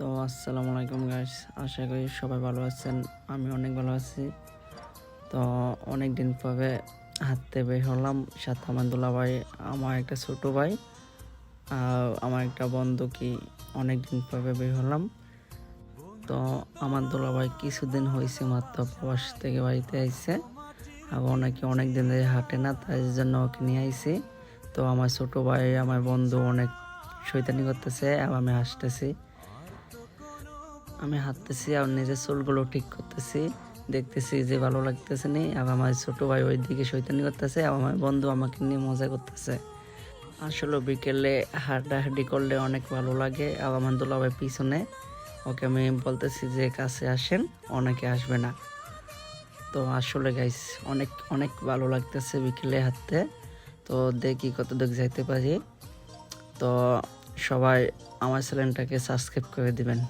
তো আসসালামু আলাইকুম গাইস, আশা করি সবাই ভালো আছেন। আমি অনেক ভালো আছি। তো অনেক দিন পরে হাঁটতে বের হলাম, সাথে আমার দুলাভাই, আমার একটা ছোট ভাই আর আমার একটা বন্ধু। অনেক দিন পরে বের হলাম। তো আমার দুলাভাই কিছুদিন হয়েছে মাত্র প্রবাস থেকে বাড়িতে আইছে, আর অনেকে অনেক দিন ধরে হাঁটে না, তাই জন্য ওকে নিয়ে আইছি। তো আমার ছোট ভাই, আমার বন্ধু অনেক শয়তানি করতেছে আর আমি হাসতেছি। আমি হাঁটতেছি আর নিজের চুলগুলো ঠিক করতেছি, দেখতেছি যে ভালো লাগতেছে নি। আর আমার ছোট ভাই ওই দিকে শয়তানি করতেছে, আর আমার বন্ধু আমাকে নিয়ে মজা করতেছে। আসলে বিকেলে হাঁটাহাঁটি করলে অনেক ভালো লাগে। আর আমার দুলাভাই পিছনে, ওকে আমি বলতেছি যে কাছে আসেন, অনেকে আসবে না। তো আসলে গাইস অনেক অনেক ভালো লাগতেছে বিকেলে হাঁটতে। তো দেখি কত দূর যাইতে পারি। তো সবাই আমার চ্যানেলটাকে সাবস্ক্রাইব করে দিবেন।